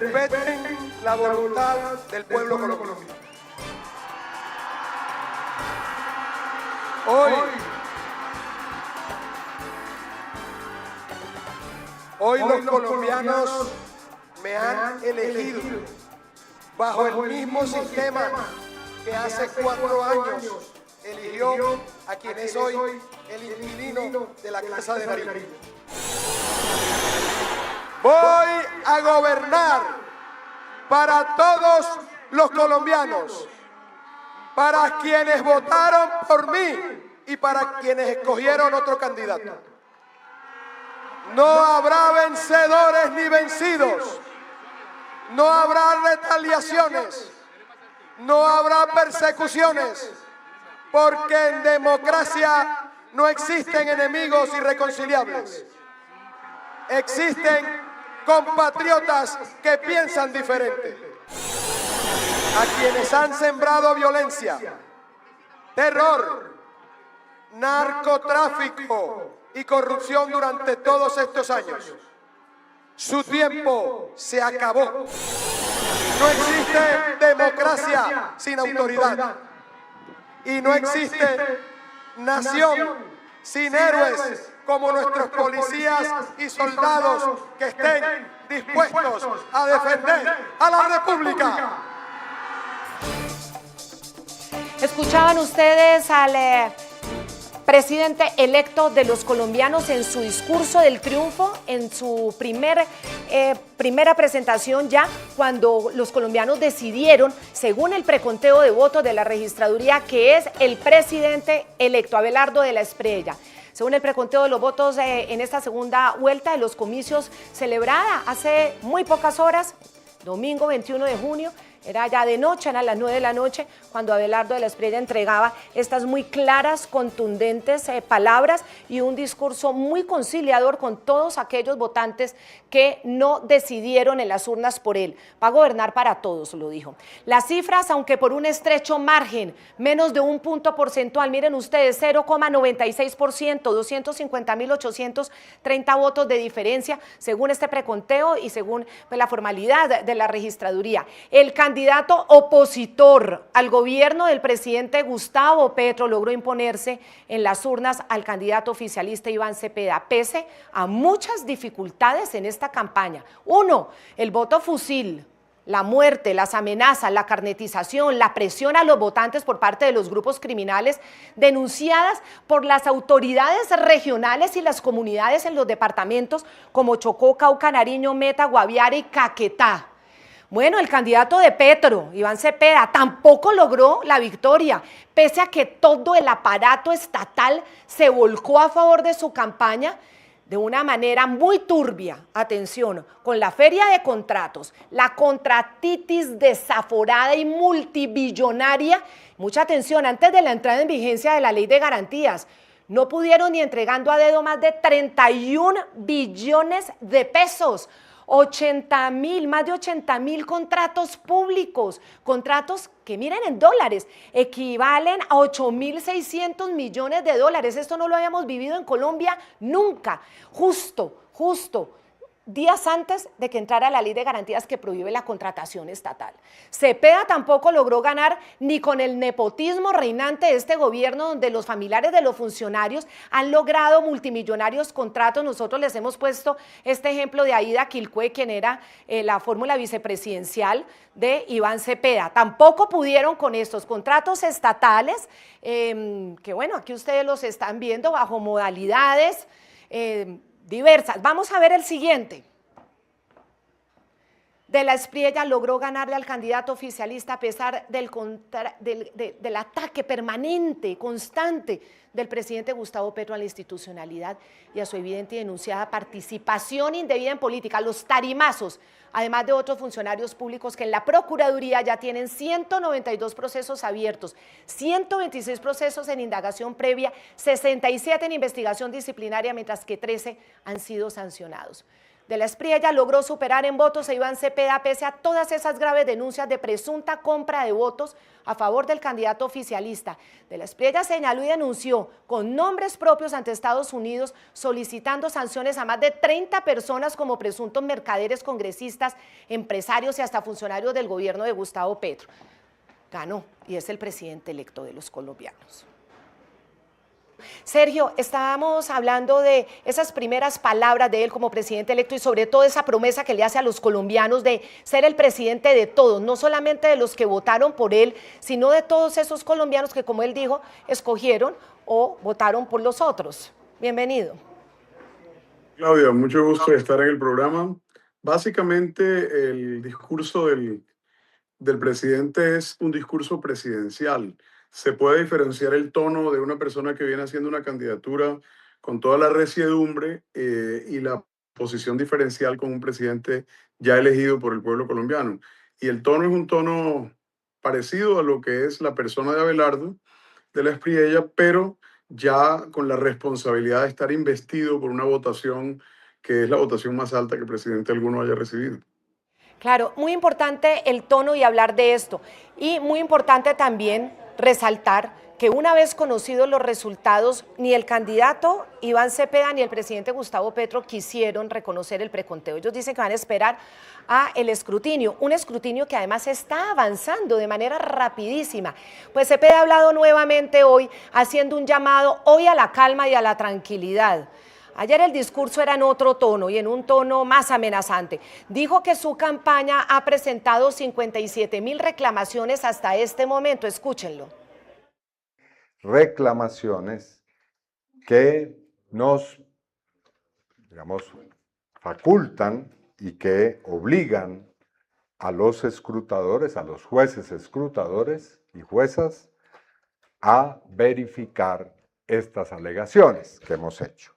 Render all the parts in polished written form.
respeten la voluntad del pueblo colombiano. Hoy los colombianos me han elegido bajo el mismo sistema que hace 4 años eligió a quien es hoy el inquilino de la Casa de Nariño. Voy a gobernar para todos los colombianos, para quienes votaron por mí y para quienes escogieron otro candidato. No habrá vencedores ni vencidos, no habrá retaliaciones, no habrá persecuciones, porque en democracia no existen enemigos irreconciliables. Existen compatriotas que piensan diferente. A quienes han sembrado violencia, terror, narcotráfico y corrupción durante todos estos años, su tiempo se acabó. No existe democracia sin autoridad y no existe nación sin héroes como nuestros policías y soldados que estén dispuestos a defender a la República. Escuchaban ustedes al presidente electo de los colombianos en su discurso del triunfo, en su primera presentación ya, cuando los colombianos decidieron, según el preconteo de votos de la registraduría, que es el presidente electo, Abelardo de la Espriella. Según el preconteo de los votos en esta segunda vuelta de los comicios celebrada hace muy pocas horas, domingo 21 de junio, era ya de noche, eran las 9 de la noche, cuando Abelardo de la Espriella entregaba estas muy claras, contundentes palabras y un discurso muy conciliador con todos aquellos votantes que no decidieron en las urnas por él. Va a gobernar para todos, lo dijo. Las cifras, aunque por un estrecho margen, menos de un punto porcentual, miren ustedes, 0,96%, 250.830 votos de diferencia, según este preconteo y según la formalidad de la registraduría. El candidato opositor al gobierno del presidente Gustavo Petro logró imponerse en las urnas al candidato oficialista Iván Cepeda, pese a muchas dificultades en esta campaña. 1, el voto fusil, la muerte, las amenazas, la carnetización, la presión a los votantes por parte de los grupos criminales denunciadas por las autoridades regionales y las comunidades en los departamentos como Chocó, Cauca, Nariño, Meta, Guaviare y Caquetá. Bueno, el candidato de Petro, Iván Cepeda, tampoco logró la victoria, pese a que todo el aparato estatal se volcó a favor de su campaña de una manera muy turbia, atención, con la feria de contratos, la contratitis desaforada y multibillonaria. Mucha atención, antes de la entrada en vigencia de la Ley de Garantías, no pudieron ni entregando a dedo más de 31 billones de pesos. Más de 80.000 contratos públicos, contratos que miren en dólares, equivalen a 8.600 millones de dólares. Esto no lo habíamos vivido en Colombia nunca, justo días antes de que entrara la Ley de Garantías que prohíbe la contratación estatal. Cepeda tampoco logró ganar ni con el nepotismo reinante de este gobierno, donde los familiares de los funcionarios han logrado multimillonarios contratos. Nosotros les hemos puesto este ejemplo de Aida Quilcue, quien era la fórmula vicepresidencial de Iván Cepeda. Tampoco pudieron con estos contratos estatales, que bueno, aquí ustedes los están viendo bajo modalidades diversas. Vamos a ver el siguiente. De la Espriella logró ganarle al candidato oficialista a pesar del ataque permanente, constante del presidente Gustavo Petro a la institucionalidad y a su evidente y denunciada participación indebida en política, los tarimazos, además de otros funcionarios públicos que en la Procuraduría ya tienen 192 procesos abiertos, 126 procesos en indagación previa, 67 en investigación disciplinaria, mientras que 13 han sido sancionados. de la Espriella logró superar en votos a Iván Cepeda pese a todas esas graves denuncias de presunta compra de votos a favor del candidato oficialista. De la Espriella señaló y denunció con nombres propios ante Estados Unidos solicitando sanciones a más de 30 personas como presuntos mercaderes, congresistas, empresarios y hasta funcionarios del gobierno de Gustavo Petro. Ganó y es el presidente electo de los colombianos. Sergio, estábamos hablando de esas primeras palabras de él como presidente electo y sobre todo esa promesa que le hace a los colombianos de ser el presidente de todos, no solamente de los que votaron por él, sino de todos esos colombianos que, como él dijo, escogieron o votaron por los otros. Bienvenido. Claudia, mucho gusto de estar en el programa. Básicamente, el discurso del presidente es un discurso presidencial. Se puede diferenciar el tono de una persona que viene haciendo una candidatura con toda la resiedumbre y la posición diferencial con un presidente ya elegido por el pueblo colombiano. Y el tono es un tono parecido a lo que es la persona de Abelardo de la Espriella, pero ya con la responsabilidad de estar investido por una votación que es la votación más alta que presidente alguno haya recibido. Claro, muy importante el tono y hablar de esto. Y muy importante también resaltar que una vez conocidos los resultados, ni el candidato Iván Cepeda ni el presidente Gustavo Petro quisieron reconocer el preconteo. Ellos dicen que van a esperar a el escrutinio, un escrutinio que además está avanzando de manera rapidísima. Pues Cepeda ha hablado nuevamente hoy, haciendo un llamado hoy a la calma y a la tranquilidad. Ayer el discurso era en otro tono y en un tono más amenazante. Dijo que su campaña ha presentado 57.000 reclamaciones hasta este momento. Escúchenlo. Reclamaciones que nos, digamos, facultan y que obligan a los escrutadores, a los jueces escrutadores y juezas a verificar estas alegaciones que hemos hecho.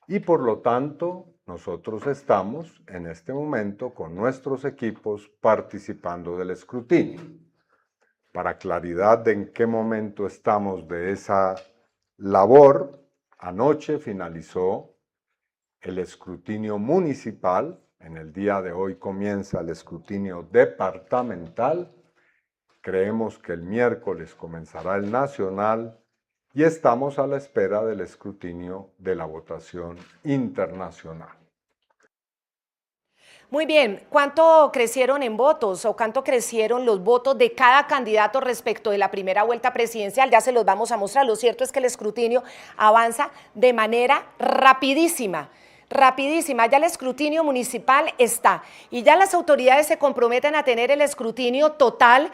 Y por lo tanto, nosotros estamos en este momento con nuestros equipos participando del escrutinio. Para claridad de en qué momento estamos de esa labor, anoche finalizó el escrutinio municipal, en el día de hoy comienza el escrutinio departamental, creemos que el miércoles comenzará el nacional, y estamos a la espera del escrutinio de la votación internacional. Muy bien, ¿cuánto crecieron en votos o cuánto crecieron los votos de cada candidato respecto de la primera vuelta presidencial? Ya se los vamos a mostrar. Lo cierto es que el escrutinio avanza de manera rapidísima. Rapidísima, ya el escrutinio municipal está y ya las autoridades se comprometen a tener el escrutinio total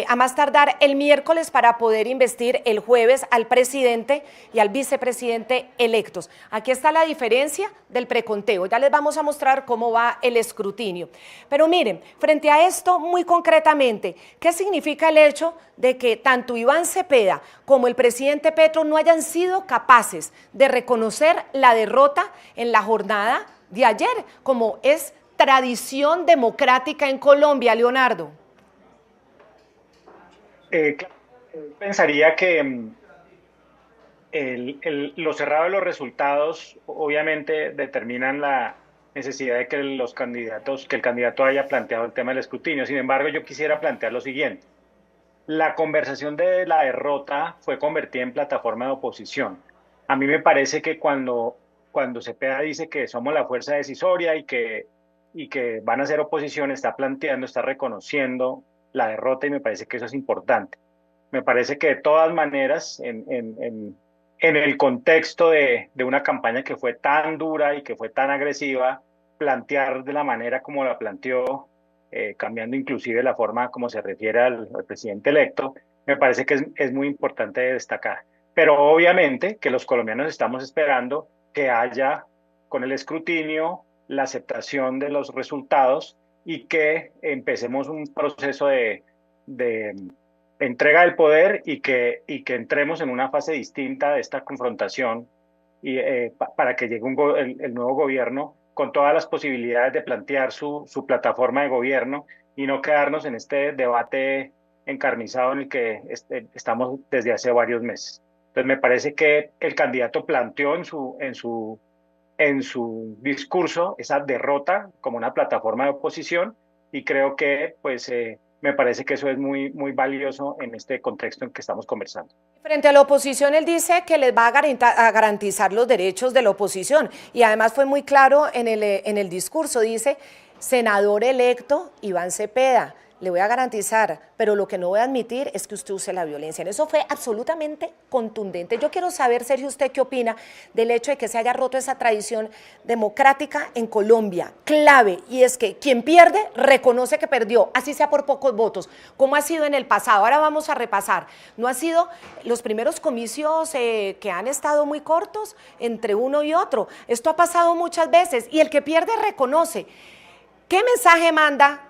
a más tardar el miércoles para poder investir el jueves al presidente y al vicepresidente electos. Aquí está la diferencia del preconteo, ya les vamos a mostrar cómo va el escrutinio. Pero miren, frente a esto muy concretamente, ¿qué significa el hecho de que tanto Iván Cepeda como el presidente Petro no hayan sido capaces de reconocer la derrota en la jornada de ayer, como es tradición democrática en Colombia, Leonardo? Pensaría que lo cerrado de los resultados obviamente determinan la necesidad de que el candidato haya planteado el tema del escrutinio. Sin embargo, yo quisiera plantear lo siguiente. La conversación de la derrota fue convertida en plataforma de oposición. A mí me parece que cuando Cepeda dice que somos la fuerza decisoria y que van a ser oposición, está reconociendo la derrota y me parece que eso es importante. Me parece que de todas maneras, en el contexto de una campaña que fue tan dura y que fue tan agresiva, plantear de la manera como la planteó, cambiando inclusive la forma como se refiere al presidente electo, me parece que es muy importante destacar. Pero obviamente que los colombianos estamos esperando que haya con el escrutinio la aceptación de los resultados y que empecemos un proceso de entrega del poder y que entremos en una fase distinta de esta confrontación y, para que llegue el nuevo gobierno con todas las posibilidades de plantear su plataforma de gobierno y no quedarnos en este debate encarnizado en el que estamos desde hace varios meses. Entonces me parece que el candidato planteó en su en su discurso esa derrota como una plataforma de oposición y creo que pues me parece que eso es muy valioso en este contexto en que estamos conversando. Frente a la oposición, él dice que les va a garantizar los derechos de la oposición y además fue muy claro en el discurso, dice, senador electo Iván Cepeda, le voy a garantizar, pero lo que no voy a admitir es que usted use la violencia. En eso fue absolutamente contundente. Yo quiero saber, Sergio, ¿usted qué opina del hecho de que se haya roto esa tradición democrática en Colombia? Clave, y es que quien pierde reconoce que perdió, así sea por pocos votos, como ha sido en el pasado. Ahora vamos a repasar. No ha sido los primeros comicios que han estado muy cortos entre uno y otro. Esto ha pasado muchas veces y el que pierde reconoce. ¿Qué mensaje manda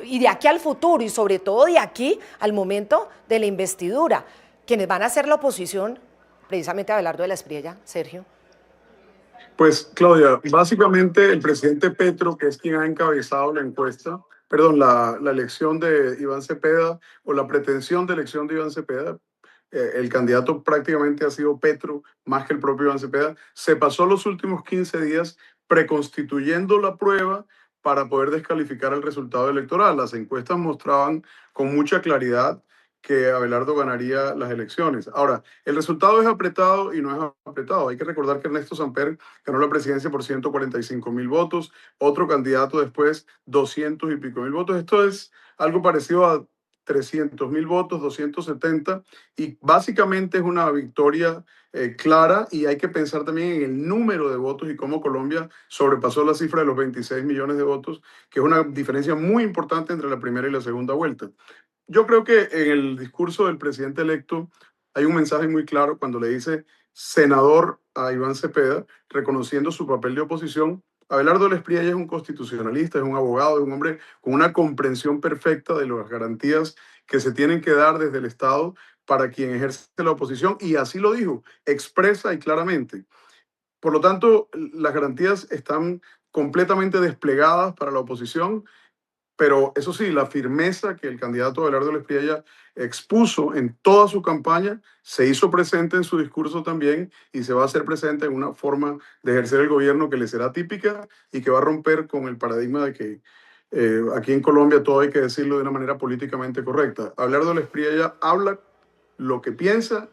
y de aquí al futuro y sobre todo de aquí al momento de la investidura, quienes van a ser la oposición, precisamente Abelardo de la Espriella, Sergio? Pues, Claudia, básicamente el presidente Petro, que es quien ha encabezado la encuesta, perdón, la elección de Iván Cepeda o la pretensión de elección de Iván Cepeda, el candidato prácticamente ha sido Petro más que el propio Iván Cepeda, se pasó los últimos 15 días preconstituyendo la prueba para poder descalificar el resultado electoral. Las encuestas mostraban con mucha claridad que Abelardo ganaría las elecciones. Ahora, el resultado es apretado y no es apretado. Hay que recordar que Ernesto Samper ganó la presidencia por 145.000 votos, otro candidato después 200 y pico mil votos. Esto es algo parecido a 300.000 votos, 270, y básicamente es una victoria clara, y hay que pensar también en el número de votos y cómo Colombia sobrepasó la cifra de los 26 millones de votos, que es una diferencia muy importante entre la primera y la segunda vuelta. Yo creo que en el discurso del presidente electo hay un mensaje muy claro cuando le dice senador a Iván Cepeda, reconociendo su papel de oposición. Abelardo Lespriella es un constitucionalista, es un abogado, es un hombre con una comprensión perfecta de las garantías que se tienen que dar desde el Estado para quien ejerce la oposición, y así lo dijo, expresa y claramente. Por lo tanto, las garantías están completamente desplegadas para la oposición. Pero eso sí, la firmeza que el candidato Abelardo Lespriella expuso en toda su campaña se hizo presente en su discurso también, y se va a hacer presente en una forma de ejercer el gobierno que le será típica y que va a romper con el paradigma de que aquí en Colombia todo hay que decirlo de una manera políticamente correcta. Abelardo Lespriella habla lo que piensa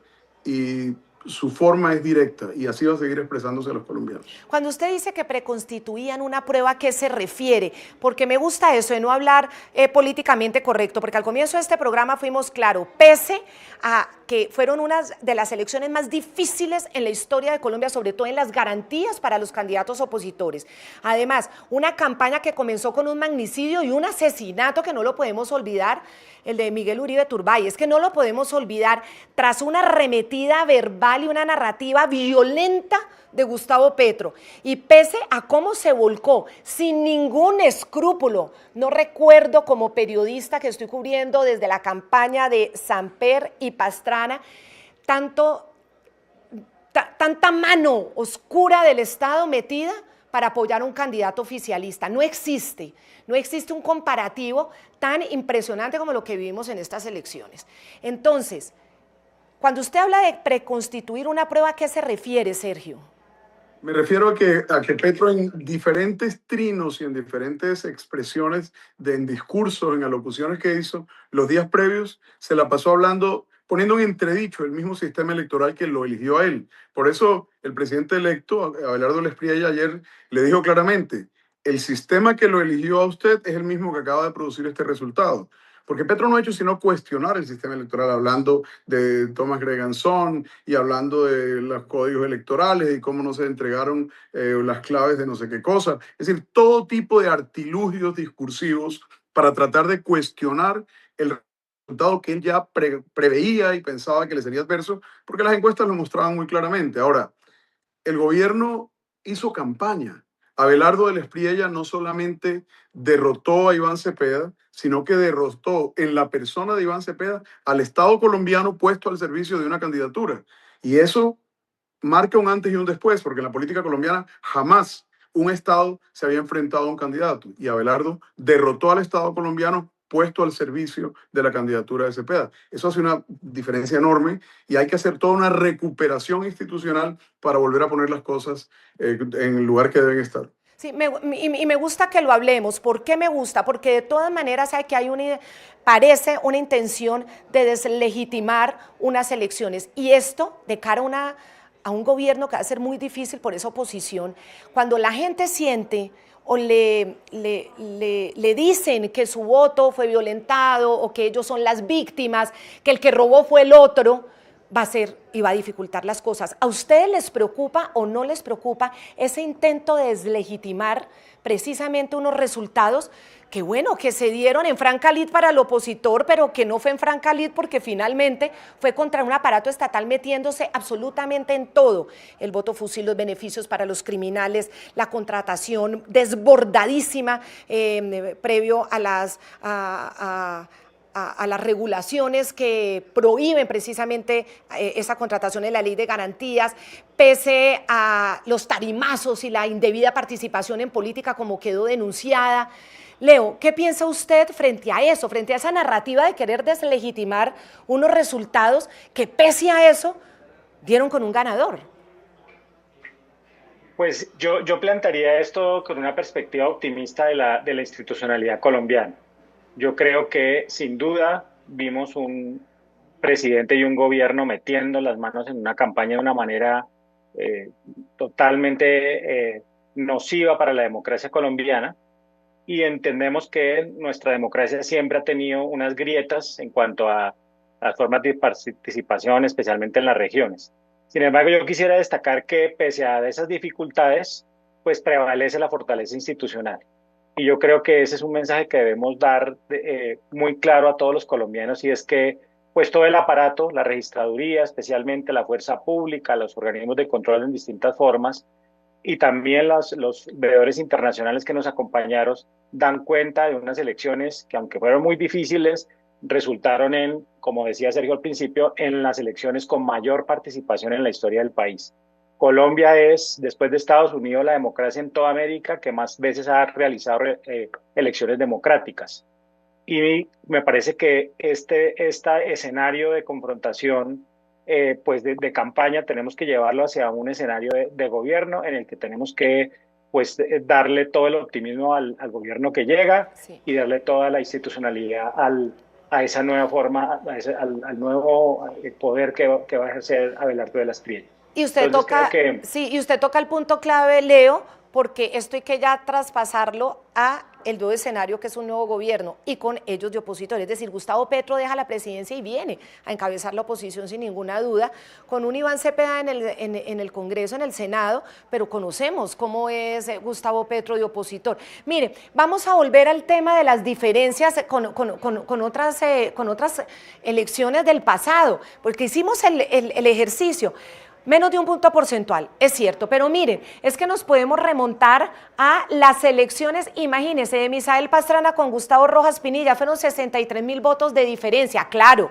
y su forma es directa, y así va a seguir expresándose a los colombianos. Cuando usted dice que preconstituían una prueba, ¿a qué se refiere? Porque me gusta eso de no hablar políticamente correcto, porque al comienzo de este programa fuimos claros, pese a que fueron unas de las elecciones más difíciles en la historia de Colombia, sobre todo en las garantías para los candidatos opositores. Además, una campaña que comenzó con un magnicidio y un asesinato que no lo podemos olvidar, el de Miguel Uribe Turbay, es que no lo podemos olvidar, tras una arremetida verbal y una narrativa violenta de Gustavo Petro, y pese a cómo se volcó sin ningún escrúpulo, no recuerdo como periodista que estoy cubriendo desde la campaña de Samper y Pastrana, tanta mano oscura del Estado metida para apoyar a un candidato oficialista. No existe un comparativo tan impresionante como lo que vivimos en estas elecciones. Entonces, cuando usted habla de preconstituir una prueba, ¿a qué se refiere, Sergio? Me refiero a que Petro, en diferentes trinos y en diferentes expresiones, en discursos, en alocuciones que hizo los días previos, se la pasó hablando, poniendo en entredicho el mismo sistema electoral que lo eligió a él. Por eso el presidente electo, Abelardo Lespriella, ayer le dijo claramente: el sistema que lo eligió a usted es el mismo que acaba de producir este resultado. Porque Petro no ha hecho sino cuestionar el sistema electoral, hablando de Thomas Greganzón y hablando de los códigos electorales y cómo no se entregaron las claves de no sé qué cosa. Es decir, todo tipo de artilugios discursivos para tratar de cuestionar el resultado que él ya preveía y pensaba que le sería adverso, porque las encuestas lo mostraban muy claramente. Ahora, el gobierno hizo campaña. Abelardo del Espriella no solamente derrotó a Iván Cepeda, sino que derrotó en la persona de Iván Cepeda al Estado colombiano puesto al servicio de una candidatura. Y eso marca un antes y un después, porque en la política colombiana jamás un Estado se había enfrentado a un candidato. Y Abelardo derrotó al Estado colombiano puesto al servicio de la candidatura de Cepeda. Eso hace una diferencia enorme y hay que hacer toda una recuperación institucional para volver a poner las cosas en el lugar que deben estar. Sí, y me gusta que lo hablemos. ¿Por qué me gusta? Porque de todas maneras hay que parece una intención de deslegitimar unas elecciones. Y esto de cara a un gobierno que va a ser muy difícil por esa oposición, cuando la gente siente o le dicen que su voto fue violentado o que ellos son las víctimas, que el que robó fue el otro, va a ser y va a dificultar las cosas. ¿A ustedes les preocupa o no les preocupa ese intento de deslegitimar precisamente unos resultados que, bueno, que se dieron en franca lid para el opositor, pero que no fue en franca lid porque finalmente fue contra un aparato estatal metiéndose absolutamente en todo? El voto fusil, los beneficios para los criminales, la contratación desbordadísima previo a las regulaciones que prohíben precisamente esa contratación en la ley de garantías, pese a los tarimazos y la indebida participación en política como quedó denunciada. Leo, ¿qué piensa usted frente a eso, frente a esa narrativa de querer deslegitimar unos resultados que pese a eso dieron con un ganador? Pues yo plantearía esto con una perspectiva optimista de la institucionalidad colombiana. Yo creo que sin duda vimos un presidente y un gobierno metiendo las manos en una campaña de una manera totalmente nociva para la democracia colombiana, y entendemos que nuestra democracia siempre ha tenido unas grietas en cuanto a las formas de participación, especialmente en las regiones. Sin embargo, yo quisiera destacar que pese a esas dificultades, pues prevalece la fortaleza institucional. Y yo creo que ese es un mensaje que debemos dar muy claro a todos los colombianos, y es que pues todo el aparato, la registraduría, especialmente la fuerza pública, los organismos de control en distintas formas, y también los veedores internacionales que nos acompañaron, dan cuenta de unas elecciones que, aunque fueron muy difíciles, resultaron en, como decía Sergio al principio, en las elecciones con mayor participación en la historia del país. Colombia es, después de Estados Unidos, la democracia en toda América que más veces ha realizado elecciones democráticas. Y me parece que este escenario de confrontación, pues de campaña, tenemos que llevarlo hacia un escenario de gobierno en el que tenemos que pues darle todo el optimismo al gobierno que llega, sí, y darle toda la institucionalidad a esa nueva forma, al nuevo poder que va a ejercer Abelardo de las Prieto. Y usted y usted toca el punto clave, Leo, porque esto hay que ya traspasarlo a el nuevo escenario, que es un nuevo gobierno, y con ellos de opositores. Es decir, Gustavo Petro deja la presidencia y viene a encabezar la oposición sin ninguna duda, con un Iván Cepeda en el Congreso, en el Senado, pero conocemos cómo es Gustavo Petro de opositor. Mire, vamos a volver al tema de las diferencias con otras elecciones del pasado, porque hicimos el ejercicio. Menos de un punto porcentual, es cierto, pero miren, es que nos podemos remontar a las elecciones, imagínense, de Misael Pastrana con Gustavo Rojas Pinilla, fueron 63.000 votos de diferencia, claro.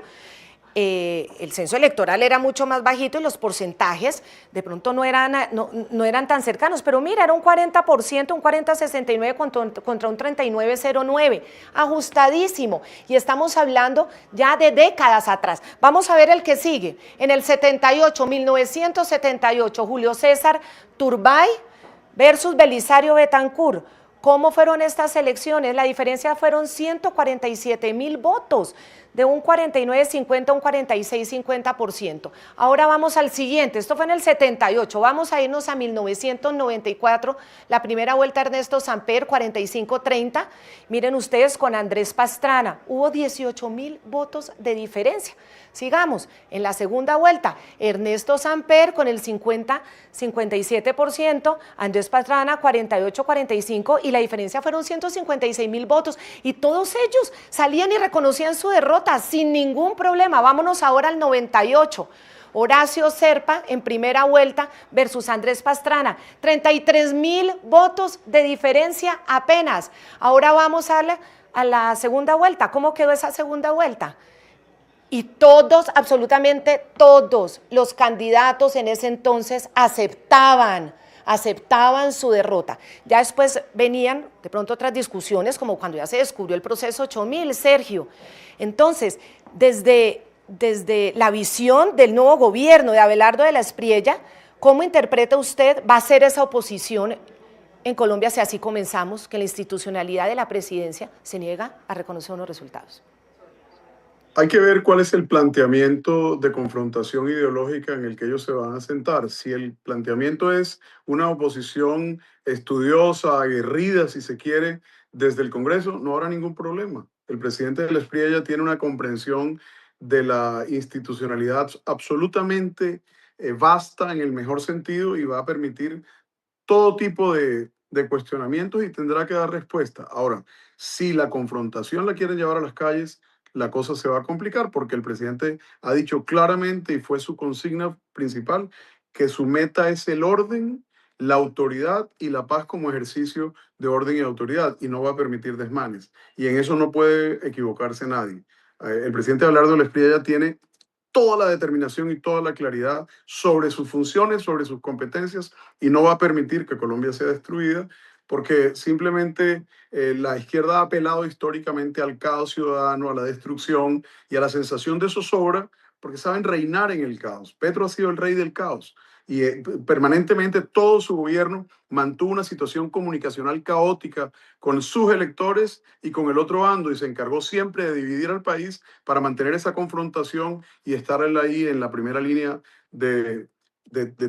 El censo electoral era mucho más bajito y los porcentajes de pronto no eran tan cercanos, pero mira, era un 40%, un 40-69 contra un 39-09, ajustadísimo, y estamos hablando ya de décadas atrás. Vamos a ver el que sigue. En el 1978, Julio César Turbay versus Belisario Betancur. ¿Cómo fueron estas elecciones? La diferencia fueron 147.000 votos, de un 49-50 a un 46-50%. Ahora vamos al siguiente, esto fue en el 78, vamos a irnos a 1994, la primera vuelta Ernesto Samper, 45-30, miren ustedes con Andrés Pastrana, hubo 18.000 votos de diferencia. Sigamos, en la segunda vuelta, Ernesto Samper con el 50-57%, Andrés Pastrana 48-45%, y la diferencia fueron 156.000 votos, y todos ellos salían y reconocían su derrota sin ningún problema. Vámonos ahora al 98. Horacio Serpa en primera vuelta versus Andrés Pastrana, 33.000 votos de diferencia apenas. Ahora vamos a la segunda vuelta. ¿Cómo quedó esa segunda vuelta? Y todos, absolutamente todos los candidatos en ese entonces aceptaban aceptaban su derrota. Ya después venían de pronto otras discusiones, como cuando ya se descubrió el proceso 8000, Sergio. Entonces, desde la visión del nuevo gobierno de Abelardo de la Espriella, ¿cómo interpreta usted va a ser esa oposición en Colombia si así comenzamos, que la institucionalidad de la presidencia se niega a reconocer unos resultados? Hay que ver cuál es el planteamiento de confrontación ideológica en el que ellos se van a sentar. Si el planteamiento es una oposición estudiosa, aguerrida, si se quiere, desde el Congreso, no habrá ningún problema. El presidente de la Espriella tiene una comprensión de la institucionalidad absolutamente vasta en el mejor sentido y va a permitir todo tipo de cuestionamientos y tendrá que dar respuesta. Ahora, si la confrontación la quieren llevar a las calles, la cosa se va a complicar porque el presidente ha dicho claramente y fue su consigna principal que su meta es el orden, la autoridad y la paz como ejercicio de orden y autoridad y no va a permitir desmanes. Y en eso no puede equivocarse nadie. El presidente Abelardo de la Espriella ya tiene toda la determinación y toda la claridad sobre sus funciones, sobre sus competencias y no va a permitir que Colombia sea destruida porque simplemente la izquierda ha apelado históricamente al caos ciudadano, a la destrucción y a la sensación de zozobra porque saben reinar en el caos. Petro ha sido el rey del caos y permanentemente todo su gobierno mantuvo una situación comunicacional caótica con sus electores y con el otro bando y se encargó siempre de dividir al país para mantener esa confrontación y estar ahí en la primera línea de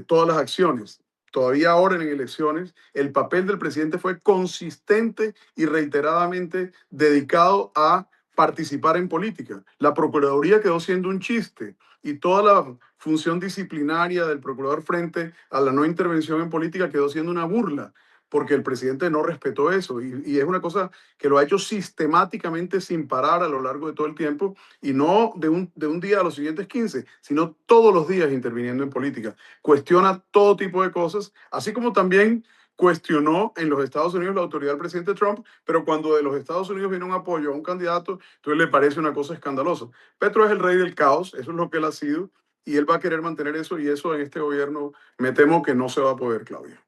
todas las acciones. Todavía ahora en elecciones, el papel del presidente fue consistente y reiteradamente dedicado a participar en política. La Procuraduría quedó siendo un chiste y toda la función disciplinaria del procurador frente a la no intervención en política quedó siendo una burla porque el presidente no respetó eso y es una cosa que lo ha hecho sistemáticamente sin parar a lo largo de todo el tiempo y no de un día a los siguientes 15, sino todos los días interviniendo en política. Cuestiona todo tipo de cosas, así como también cuestionó en los Estados Unidos la autoridad del presidente Trump, pero cuando de los Estados Unidos viene un apoyo a un candidato, entonces le parece una cosa escandalosa. Petro es el rey del caos, eso es lo que él ha sido, y él va a querer mantener eso, y eso en este gobierno me temo que no se va a poder, Claudia.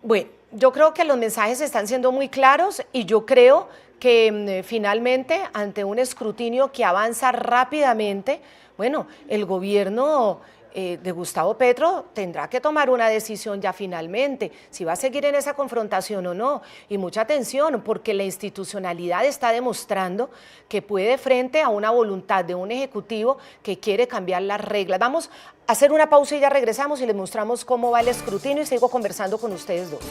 Bueno, yo creo que los mensajes están siendo muy claros y yo creo que finalmente ante un escrutinio que avanza rápidamente, bueno, el gobierno de Gustavo Petro tendrá que tomar una decisión ya finalmente, si va a seguir en esa confrontación o no. Y mucha atención, porque la institucionalidad está demostrando que puede frente a una voluntad de un ejecutivo que quiere cambiar las reglas. Vamos a hacer una pausa y ya regresamos y les mostramos cómo va el escrutinio y sigo conversando con ustedes dos.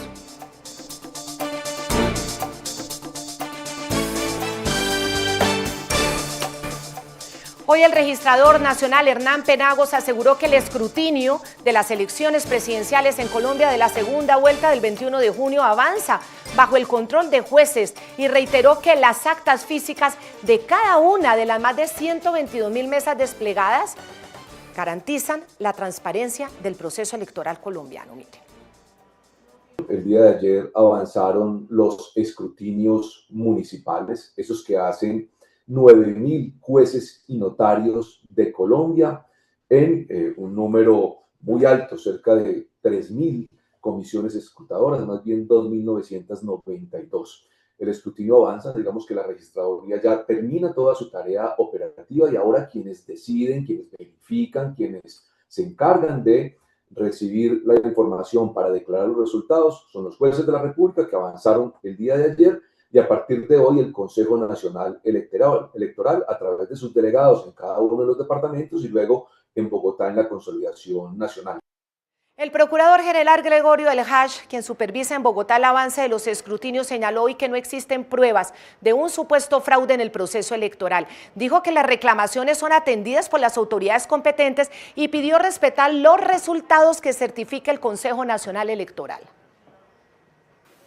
Hoy el registrador nacional Hernán Penagos aseguró que el escrutinio de las elecciones presidenciales en Colombia de la segunda vuelta del 21 de junio avanza bajo el control de jueces y reiteró que las actas físicas de cada una de las más de 122.000 mesas desplegadas garantizan la transparencia del proceso electoral colombiano. Mire. El día de ayer avanzaron los escrutinios municipales, esos que hacen 9.000 jueces y notarios de Colombia en un número muy alto, cerca de 3.000 comisiones escrutadoras, más bien 2.992. El escrutinio avanza, digamos que la registraduría ya termina toda su tarea operativa y ahora quienes deciden, quienes verifican, quienes se encargan de recibir la información para declarar los resultados son los jueces de la República que avanzaron el día de ayer. Y a partir de hoy el Consejo Nacional Electoral a través de sus delegados en cada uno de los departamentos y luego en Bogotá en la consolidación nacional. El procurador general Gregorio El Hash, quien supervisa en Bogotá el avance de los escrutinios, señaló hoy que no existen pruebas de un supuesto fraude en el proceso electoral. Dijo que las reclamaciones son atendidas por las autoridades competentes y pidió respetar los resultados que certifica el Consejo Nacional Electoral.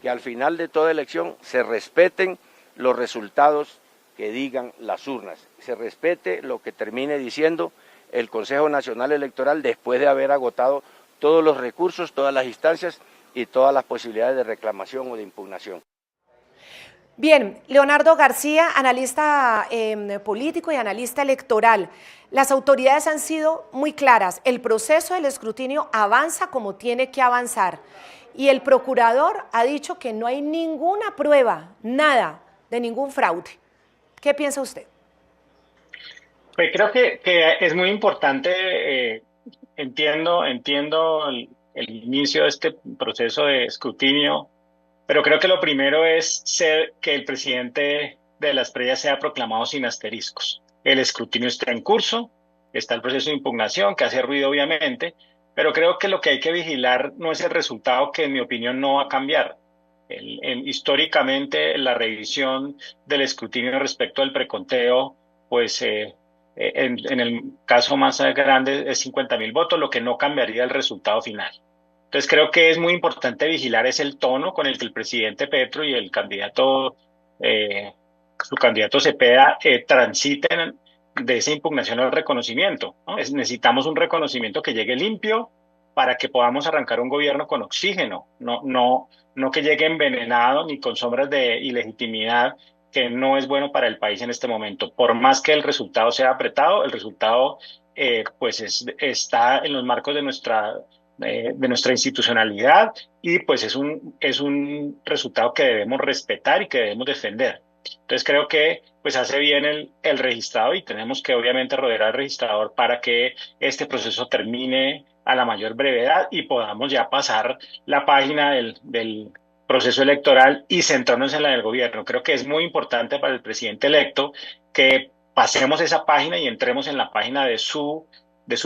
Que al final de toda elección se respeten los resultados que digan las urnas, se respete lo que termine diciendo el Consejo Nacional Electoral después de haber agotado todos los recursos, todas las instancias y todas las posibilidades de reclamación o de impugnación. Bien, Leonardo García, analista político y analista electoral. Las autoridades han sido muy claras. El proceso del escrutinio avanza como tiene que avanzar. Y el procurador ha dicho que no hay ninguna prueba, nada, de ningún fraude. ¿Qué piensa usted? Pues creo que es muy importante, entiendo el inicio de este proceso de escrutinio, pero creo que lo primero es que el presidente de las previas sea proclamado sin asteriscos. El escrutinio está en curso, está el proceso de impugnación, que hace ruido obviamente, pero creo que lo que hay que vigilar no es el resultado, que en mi opinión no va a cambiar. Históricamente, la revisión del escrutinio respecto al preconteo, pues en el caso más grande es 50.000 votos, lo que no cambiaría el resultado final. Entonces creo que es muy importante vigilar es el tono con el que el presidente Petro y el candidato, su candidato Cepeda, transiten de esa impugnación al reconocimiento, ¿no? Necesitamos un reconocimiento que llegue limpio para que podamos arrancar un gobierno con oxígeno, no que llegue envenenado ni con sombras de ilegitimidad, que no es bueno para el país en este momento. Por más que el resultado sea apretado, el resultado está en los marcos de nuestra institucionalidad, y pues es un resultado que debemos respetar y que debemos defender. Entonces creo que pues hace bien el registrador, y tenemos que obviamente rodear al registrador para que este proceso termine a la mayor brevedad y podamos ya pasar la página del proceso electoral y centrarnos en la del gobierno. Creo que es muy importante para el presidente electo que pasemos esa página y entremos en la página de su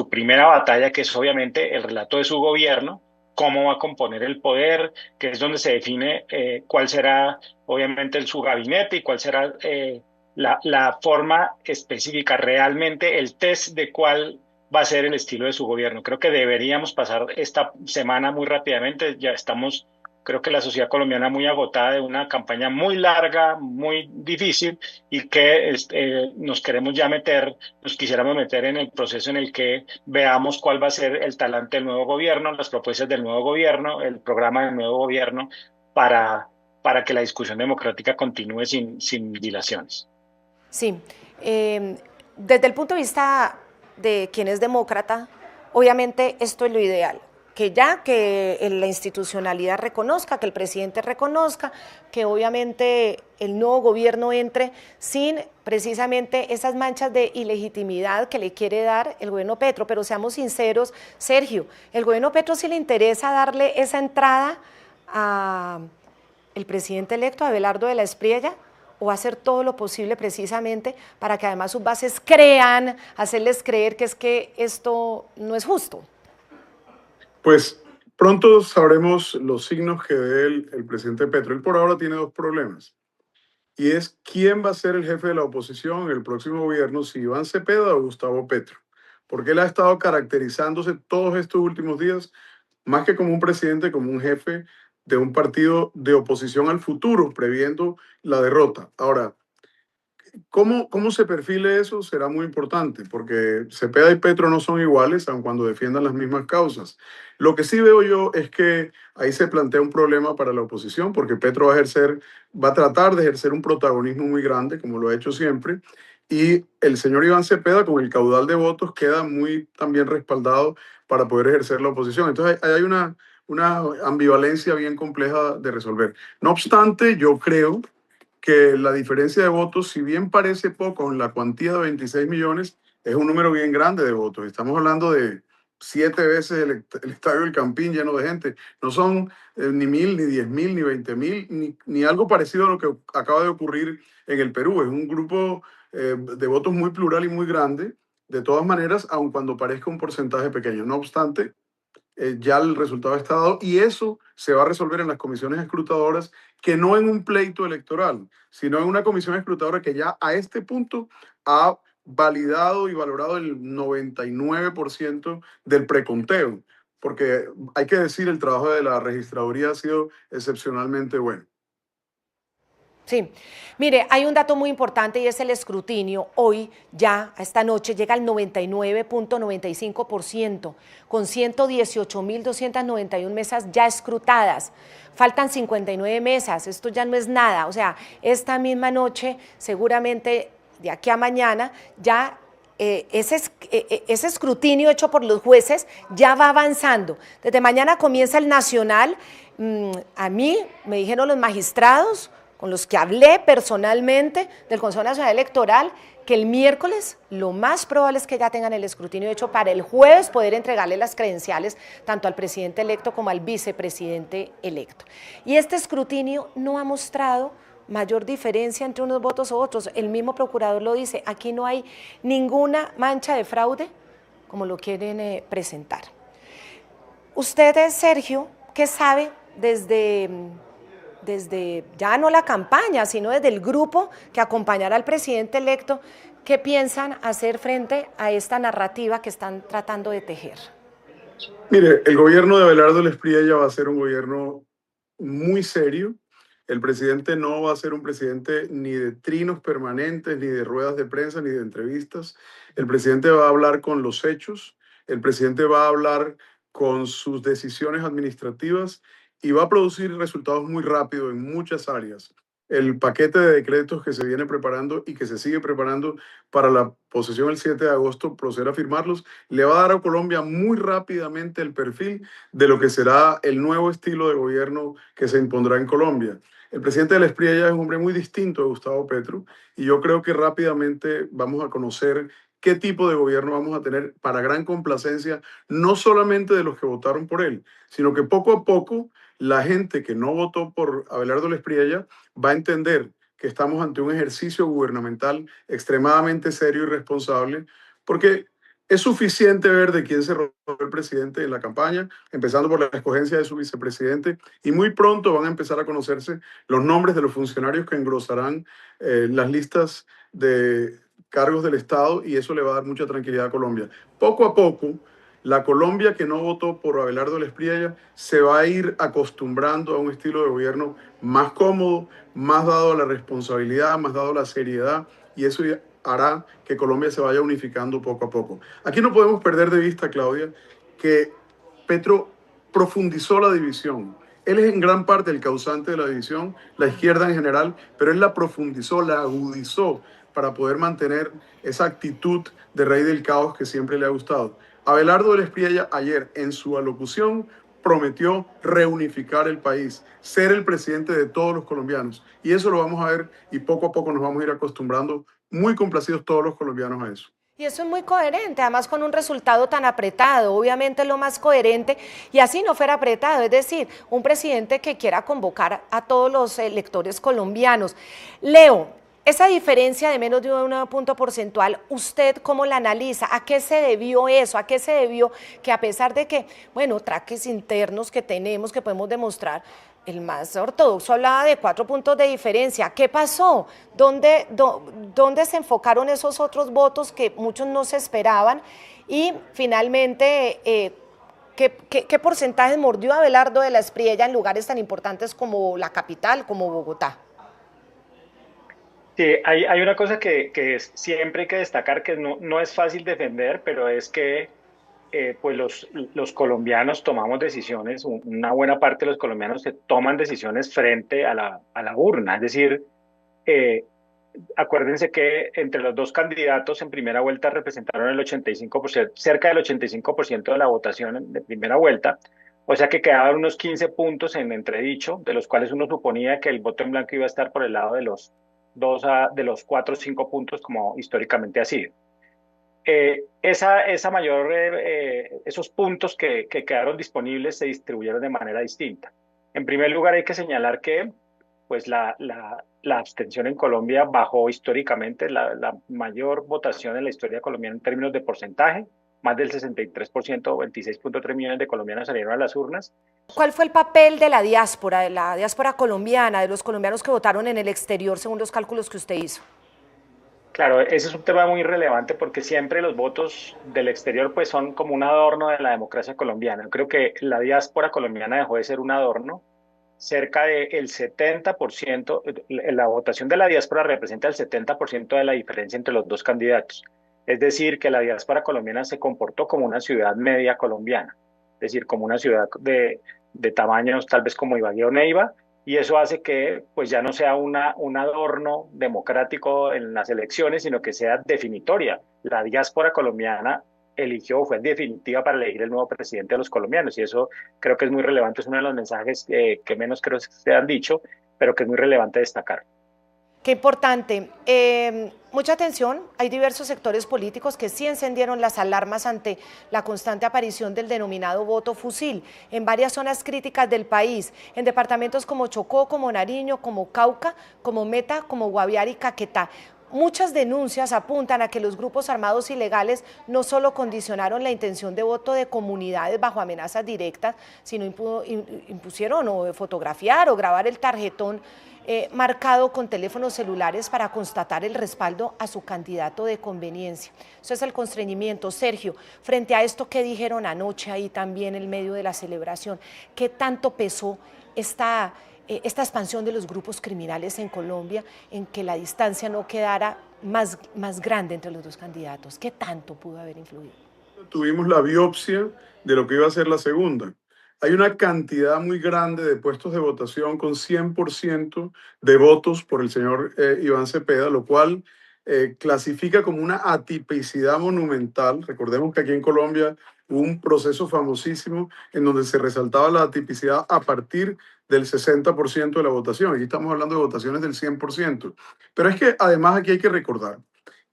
primera batalla, que es obviamente el relato de su gobierno, cómo va a componer el poder, que es donde se define cuál será obviamente su gabinete y cuál será la forma específica, realmente el test de cuál va a ser el estilo de su gobierno. Creo que deberíamos pasar esta semana muy rápidamente. Ya estamos, creo que la sociedad colombiana muy agotada de una campaña muy larga, muy difícil, y que nos quisiéramos meter en el proceso en el que veamos cuál va a ser el talante del nuevo gobierno, las propuestas del nuevo gobierno, el programa del nuevo gobierno, para que la discusión democrática continúe sin dilaciones. Sí, desde el punto de vista de quien es demócrata, obviamente esto es lo ideal, que la institucionalidad reconozca, que el presidente reconozca, que obviamente el nuevo gobierno entre sin precisamente esas manchas de ilegitimidad que le quiere dar el gobierno Petro. Pero seamos sinceros, Sergio, el gobierno Petro sí le interesa darle esa entrada a el presidente electo, Abelardo de la Espriella, o hacer todo lo posible precisamente para que además sus bases crean, hacerles creer que es que esto no es justo. Pues pronto sabremos los signos que dé el presidente Petro. Él por ahora tiene dos problemas. Y es quién va a ser el jefe de la oposición en el próximo gobierno, si Iván Cepeda o Gustavo Petro. Porque él ha estado caracterizándose todos estos últimos días, más que como un presidente, como un jefe de un partido de oposición al futuro, previendo la derrota. Ahora, ¿cómo se perfile eso? Será muy importante, porque Cepeda y Petro no son iguales, aun cuando defiendan las mismas causas. Lo que sí veo yo es que ahí se plantea un problema para la oposición, porque Petro va a tratar de ejercer un protagonismo muy grande, como lo ha hecho siempre, y el señor Iván Cepeda, con el caudal de votos, queda muy también respaldado para poder ejercer la oposición. Entonces hay una ambivalencia bien compleja de resolver. No obstante, yo creo que la diferencia de votos, si bien parece poco en la cuantía de 26 millones, es un número bien grande de votos. Estamos hablando de 7 veces el estadio del Campín lleno de gente. No son ni 1.000, ni 10.000, ni 20.000, ni algo parecido a lo que acaba de ocurrir en el Perú. Es un grupo de votos muy plural y muy grande, de todas maneras, aun cuando parezca un porcentaje pequeño. No obstante, ya el resultado está dado, y eso se va a resolver en las comisiones escrutadoras, que no en un pleito electoral, sino en una comisión escrutadora que ya a este punto ha validado y valorado el 99% del preconteo, porque hay que decir, el trabajo de la registraduría ha sido excepcionalmente bueno. Sí, mire, hay un dato muy importante y es el escrutinio. Hoy ya, a esta noche, llega al 99.95%, con 118.291 mesas ya escrutadas. Faltan 59 mesas, esto ya no es nada. O sea, esta misma noche, seguramente de aquí a mañana, ya ese escrutinio hecho por los jueces ya va avanzando. Desde mañana comienza el nacional. A mí me dijeron los magistrados, con los que hablé personalmente del Consejo Nacional Electoral, que el miércoles lo más probable es que ya tengan el escrutinio hecho para el jueves poder entregarle las credenciales tanto al presidente electo como al vicepresidente electo. Y este escrutinio no ha mostrado mayor diferencia entre unos votos u otros. El mismo procurador lo dice, aquí no hay ninguna mancha de fraude como lo quieren presentar. Usted, Sergio, ¿qué sabe desde ya no la campaña, sino desde el grupo que acompañará al presidente electo, qué piensan hacer frente a esta narrativa que están tratando de tejer? Mire, el gobierno de Abelardo Lespriella va a ser un gobierno muy serio. El presidente no va a ser un presidente ni de trinos permanentes, ni de ruedas de prensa, ni de entrevistas. El presidente va a hablar con los hechos, el presidente va a hablar con sus decisiones administrativas y va a producir resultados muy rápido en muchas áreas. El paquete de decretos que se viene preparando y que se sigue preparando para la posesión el 7 de agosto, proceder a firmarlos, le va a dar a Colombia muy rápidamente el perfil de lo que será el nuevo estilo de gobierno que se impondrá en Colombia. El presidente de Lespriella es un hombre muy distinto de Gustavo Petro y yo creo que rápidamente vamos a conocer qué tipo de gobierno vamos a tener para gran complacencia, no solamente de los que votaron por él, sino que poco a poco la gente que no votó por Abelardo Lespriella va a entender que estamos ante un ejercicio gubernamental extremadamente serio y responsable, porque es suficiente ver de quién se robó el presidente en la campaña, empezando por la escogencia de su vicepresidente, y muy pronto van a empezar a conocerse los nombres de los funcionarios que engrosarán las listas de cargos del Estado, y eso le va a dar mucha tranquilidad a Colombia. Poco a poco, la Colombia que no votó por Abelardo Lespriella se va a ir acostumbrando a un estilo de gobierno más cómodo, más dado a la responsabilidad, más dado a la seriedad, y eso hará que Colombia se vaya unificando poco a poco. Aquí no podemos perder de vista, Claudia, que Petro profundizó la división. Él es en gran parte el causante de la división, la izquierda en general, pero él la profundizó, la agudizó para poder mantener esa actitud de rey del caos que siempre le ha gustado. Abelardo Lespriella ayer en su alocución prometió reunificar el país, ser el presidente de todos los colombianos. Y eso lo vamos a ver y poco a poco nos vamos a ir acostumbrando, muy complacidos todos los colombianos a eso. Y eso es muy coherente, además con un resultado tan apretado, obviamente lo más coherente, y así no fuera apretado, es decir, un presidente que quiera convocar a todos los electores colombianos. Leo, esa diferencia de menos de un punto porcentual, ¿usted cómo la analiza? ¿A qué se debió eso? ¿A qué se debió que a pesar de que, bueno, traques internos que tenemos, que podemos demostrar, el más ortodoxo hablaba de 4 puntos de diferencia? ¿Qué pasó? ¿Dónde se enfocaron esos otros votos que muchos no se esperaban? Y finalmente, ¿qué porcentaje mordió Abelardo de Lespriella en lugares tan importantes como la capital, como Bogotá? Sí, hay una cosa que siempre hay que destacar, que no es fácil defender, pero es que pues los colombianos tomamos decisiones, una buena parte de los colombianos se toman decisiones frente a la urna. Es decir, acuérdense que entre los dos candidatos en primera vuelta representaron el 85%, cerca del 85% de la votación de primera vuelta, o sea que quedaban unos 15 puntos en entredicho, de los cuales uno suponía que el voto en blanco iba a estar por el lado de los 4 o 5 puntos, como históricamente ha sido. Esos puntos que quedaron disponibles se distribuyeron de manera distinta. En primer lugar, hay que señalar que pues la abstención en Colombia bajó históricamente, la mayor votación en la historia colombiana en términos de porcentaje, más del 63%, 26.3 millones de colombianos salieron a las urnas. ¿Cuál fue el papel de la diáspora colombiana, de los colombianos que votaron en el exterior, según los cálculos que usted hizo? Claro, ese es un tema muy relevante porque siempre los votos del exterior pues son como un adorno de la democracia colombiana. Yo creo que la diáspora colombiana dejó de ser un adorno, cerca del 70%, la votación de la diáspora representa el 70% de la diferencia entre los dos candidatos. Es decir, que la diáspora colombiana se comportó como una ciudad media colombiana, es decir, como una ciudad de tamaños tal vez como Ibagué o Neiva, y eso hace que pues ya no sea un adorno democrático en las elecciones, sino que sea definitoria. La diáspora colombiana eligió, fue definitiva para elegir el nuevo presidente de los colombianos, y eso creo que es muy relevante, es uno de los mensajes que menos creo que se han dicho, pero que es muy relevante destacar. Qué importante. Mucha atención, hay diversos sectores políticos que sí encendieron las alarmas ante la constante aparición del denominado voto fusil en varias zonas críticas del país, en departamentos como Chocó, como Nariño, como Cauca, como Meta, como Guaviare y Caquetá. Muchas denuncias apuntan a que los grupos armados ilegales no solo condicionaron la intención de voto de comunidades bajo amenazas directas, sino impusieron o fotografiar o grabar el tarjetón marcado con teléfonos celulares para constatar el respaldo a su candidato de conveniencia. Eso es el constreñimiento. Sergio, frente a esto que dijeron anoche ahí también en medio de la celebración, ¿qué tanto pesó esta expansión de los grupos criminales en Colombia en que la distancia no quedara más grande entre los dos candidatos? ¿Qué tanto pudo haber influido? Tuvimos la biopsia de lo que iba a ser la segunda. Hay una cantidad muy grande de puestos de votación con 100% de votos por el señor Iván Cepeda, lo cual clasifica como una atipicidad monumental. Recordemos que aquí en Colombia hubo un proceso famosísimo en donde se resaltaba la atipicidad a partir del 60% de la votación. Aquí estamos hablando de votaciones del 100%. Pero es que además aquí hay que recordar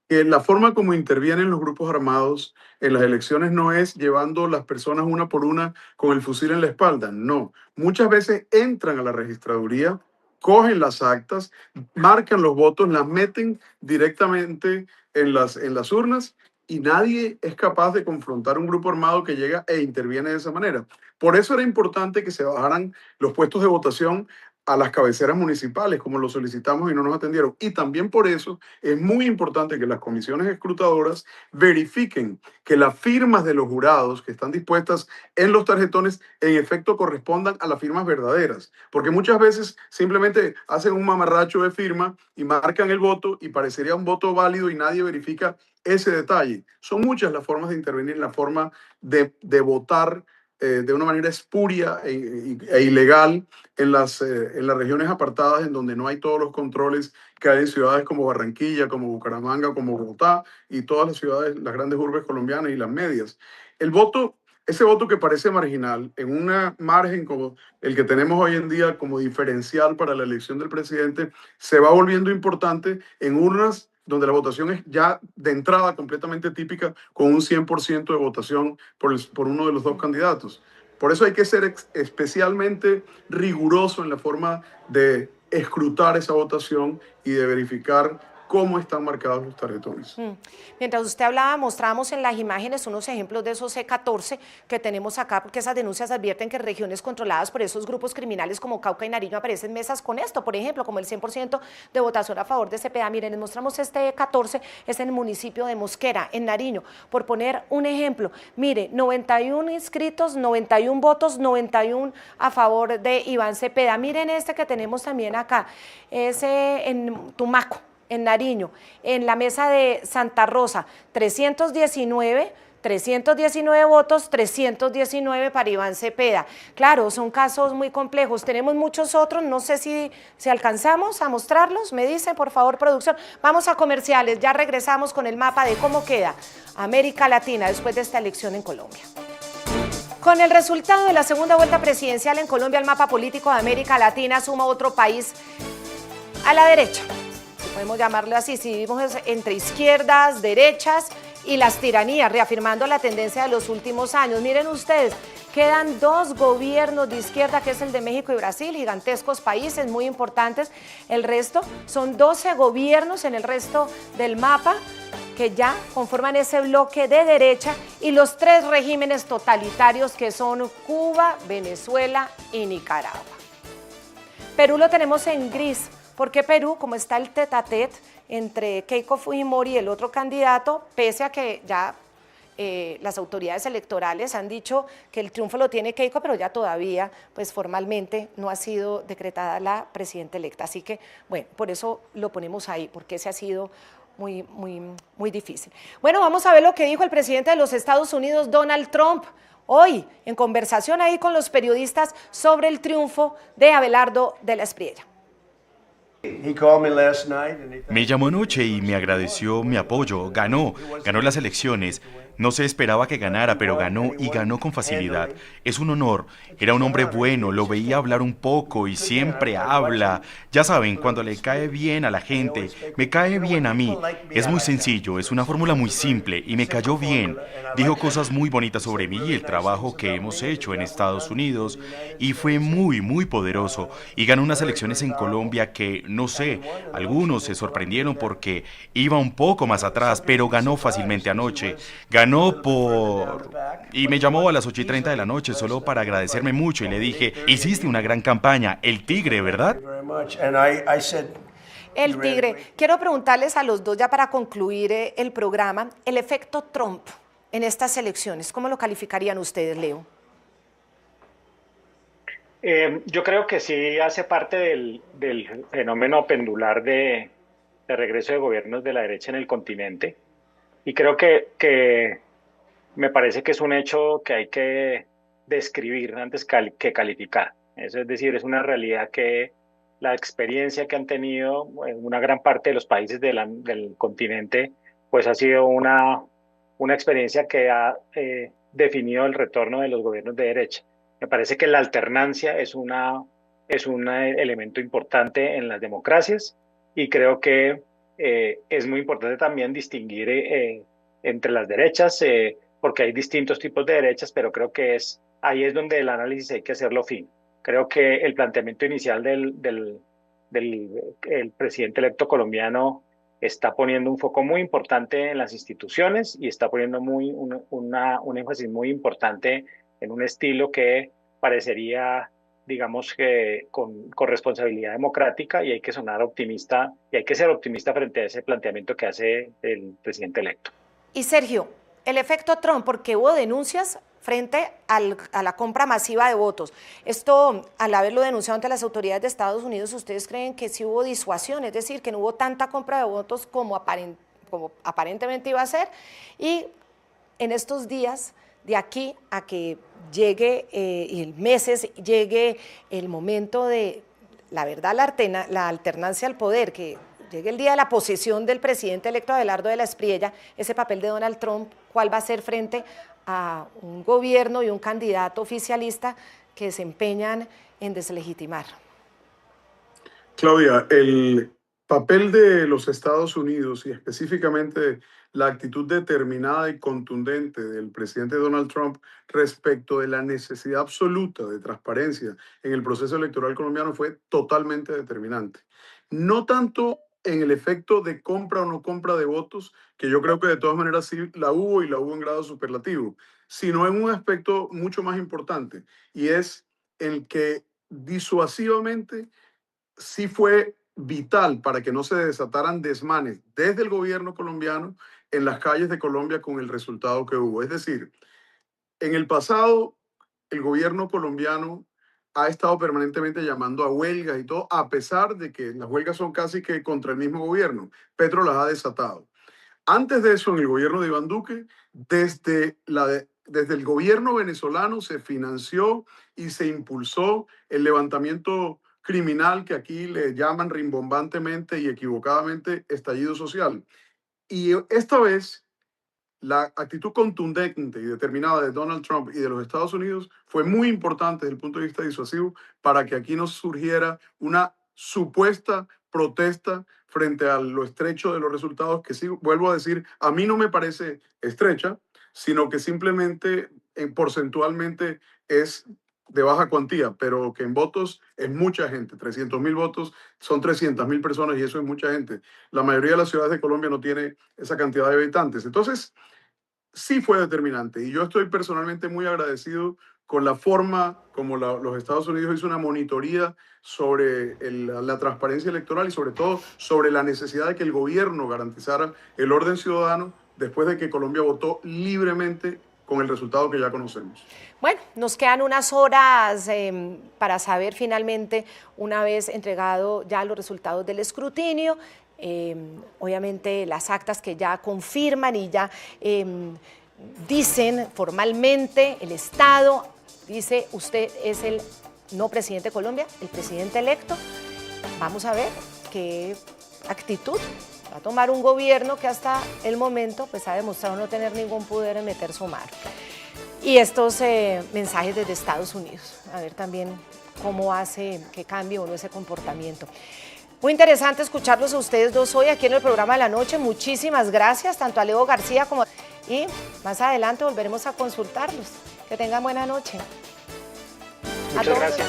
que la forma como intervienen los grupos armados en las elecciones no es llevando las personas una por una con el fusil en la espalda, no. Muchas veces entran a la registraduría, cogen las actas, marcan los votos, las meten directamente en las urnas y nadie es capaz de confrontar un grupo armado que llega e interviene de esa manera. Por eso era importante que se bajaran los puestos de votación a las cabeceras municipales, como lo solicitamos y no nos atendieron. Y también por eso es muy importante que las comisiones escrutadoras verifiquen que las firmas de los jurados que están dispuestas en los tarjetones en efecto correspondan a las firmas verdaderas. Porque muchas veces simplemente hacen un mamarracho de firma y marcan el voto y parecería un voto válido y nadie verifica ese detalle. Son muchas las formas de intervenir, la forma de votar de una manera espuria e ilegal en las regiones apartadas en donde no hay todos los controles que hay en ciudades como Barranquilla, como Bucaramanga, como Bogotá y todas las ciudades, las grandes urbes colombianas y las medias. Ese voto que parece marginal, en un margen como el que tenemos hoy en día como diferencial para la elección del presidente, se va volviendo importante en urnas donde la votación es ya de entrada completamente típica, con un 100% de votación por uno de los dos candidatos. Por eso hay que ser especialmente riguroso en la forma de escrutar esa votación y de verificar cómo están marcados los tarjetones. Mientras usted hablaba, mostrábamos en las imágenes unos ejemplos de esos C14 que tenemos acá, porque esas denuncias advierten que en regiones controladas por esos grupos criminales como Cauca y Nariño aparecen mesas con esto, por ejemplo, como el 100% de votación a favor de Cepeda. Miren, les mostramos este E14, es en el municipio de Mosquera, en Nariño, por poner un ejemplo. Mire, 91 inscritos, 91 votos, 91 a favor de Iván Cepeda. Miren este que tenemos también acá, ese en Tumaco, en Nariño, en la mesa de Santa Rosa, 319 votos, 319 para Iván Cepeda. Claro, son casos muy complejos, tenemos muchos otros, no sé si alcanzamos a mostrarlos, me dicen por favor producción. Vamos a comerciales, ya regresamos con el mapa de cómo queda América Latina después de esta elección en Colombia. Con el resultado de la segunda vuelta presidencial en Colombia, el mapa político de América Latina suma otro país a la derecha. Podemos llamarlo así, si vivimos entre izquierdas, derechas y las tiranías, reafirmando la tendencia de los últimos años. Miren ustedes, quedan dos gobiernos de izquierda, que es el de México y Brasil, gigantescos países muy importantes. El resto son 12 gobiernos en el resto del mapa que ya conforman ese bloque de derecha, y los tres regímenes totalitarios que son Cuba, Venezuela y Nicaragua. Perú lo tenemos en gris. Porque Perú, como está el tete-a-tete entre Keiko Fujimori y el otro candidato, pese a que ya las autoridades electorales han dicho que el triunfo lo tiene Keiko, pero ya todavía, pues formalmente no ha sido decretada la presidenta electa. Así que, bueno, por eso lo ponemos ahí, porque ese ha sido muy difícil. Bueno, vamos a ver lo que dijo el presidente de los Estados Unidos, Donald Trump, hoy en conversación ahí con los periodistas sobre el triunfo de Abelardo de la Espriella. Me llamó anoche y me agradeció mi apoyo. Ganó las elecciones. No se esperaba que ganara, pero ganó y ganó con facilidad. Es un honor. Era un hombre bueno, lo veía hablar un poco y siempre habla. Ya saben, cuando le cae bien a la gente, me cae bien a mí. Es muy sencillo, es una fórmula muy simple y me cayó bien. Dijo cosas muy bonitas sobre mí y el trabajo que hemos hecho en Estados Unidos y fue muy poderoso. Y ganó unas elecciones en Colombia que, no sé, algunos se sorprendieron porque iba un poco más atrás, pero ganó fácilmente anoche. Y me llamó a las 8:30 de la noche solo para agradecerme mucho y le dije, hiciste una gran campaña, el Tigre, ¿verdad? El Tigre. Quiero preguntarles a los dos ya para concluir el programa, el efecto Trump en estas elecciones, ¿cómo lo calificarían ustedes, Leo? Yo creo que sí hace parte del fenómeno pendular de regreso de gobiernos de la derecha en el continente. Y creo que me parece que es un hecho que hay que describir antes que calificar. Eso es decir, es una realidad que la experiencia que han tenido una gran parte de los países del continente, pues ha sido una experiencia que ha definido el retorno de los gobiernos de derecha. Me parece que la alternancia es un elemento importante en las democracias y creo que es muy importante también distinguir entre las derechas, porque hay distintos tipos de derechas, pero creo que ahí es donde el análisis hay que hacerlo fino. Creo que el planteamiento inicial del presidente electo colombiano está poniendo un foco muy importante en las instituciones y está poniendo un énfasis muy importante en un estilo que parecería, digamos, que con responsabilidad democrática, y hay que sonar optimista y hay que ser optimista frente a ese planteamiento que hace el presidente electo. Y Sergio, el efecto Trump, porque hubo denuncias frente a la compra masiva de votos. Esto, al haberlo denunciado ante las autoridades de Estados Unidos, ¿ustedes creen que sí hubo disuasión? Es decir, que no hubo tanta compra de votos como aparentemente iba a ser. Y en estos días, de aquí a que llegue meses, llegue el momento de, la verdad, la alternancia al poder, que llegue el día de la posesión del presidente electo Abelardo de la Espriella, ese papel de Donald Trump, ¿cuál va a ser frente a un gobierno y un candidato oficialista que se empeñan en deslegitimar? Claudia, el papel de los Estados Unidos y específicamente la actitud determinada y contundente del presidente Donald Trump respecto de la necesidad absoluta de transparencia en el proceso electoral colombiano fue totalmente determinante. No tanto en el efecto de compra o no compra de votos, que yo creo que de todas maneras sí la hubo y la hubo en grado superlativo, sino en un aspecto mucho más importante, y es el que disuasivamente sí fue vital para que no se desataran desmanes desde el gobierno colombiano en las calles de Colombia con el resultado que hubo. Es decir, en el pasado el gobierno colombiano ha estado permanentemente llamando a huelgas y todo, a pesar de que las huelgas son casi que contra el mismo gobierno. Petro las ha desatado. Antes de eso, en el gobierno de Iván Duque, desde el gobierno venezolano se financió y se impulsó el levantamiento criminal que aquí le llaman rimbombantemente y equivocadamente estallido social. Y esta vez la actitud contundente y determinada de Donald Trump y de los Estados Unidos fue muy importante desde el punto de vista disuasivo para que aquí no surgiera una supuesta protesta frente a lo estrecho de los resultados, que sí, vuelvo a decir, a mí no me parece estrecha, sino que simplemente porcentualmente es de baja cuantía, pero que en votos es mucha gente. 300.000 votos son 300.000 personas y eso es mucha gente. La mayoría de las ciudades de Colombia no tiene esa cantidad de habitantes. Entonces, sí fue determinante y yo estoy personalmente muy agradecido con la forma como los Estados Unidos hizo una monitoría sobre la transparencia electoral y sobre todo sobre la necesidad de que el gobierno garantizara el orden ciudadano después de que Colombia votó libremente con el resultado que ya conocemos. Bueno, nos quedan unas horas para saber finalmente, una vez entregado ya los resultados del escrutinio, obviamente las actas que ya confirman y ya dicen formalmente, el Estado dice, usted es el no presidente de Colombia, el presidente electo. Vamos a ver qué actitud va a tomar un gobierno que hasta el momento pues, ha demostrado no tener ningún poder en meter su mano. Y estos mensajes desde Estados Unidos, a ver también cómo hace que cambie o no ese comportamiento. Muy interesante escucharlos a ustedes dos hoy aquí en el programa de la noche. Muchísimas gracias, tanto a Leo García como... Y más adelante volveremos a consultarlos. Que tengan buena noche. Muchas gracias.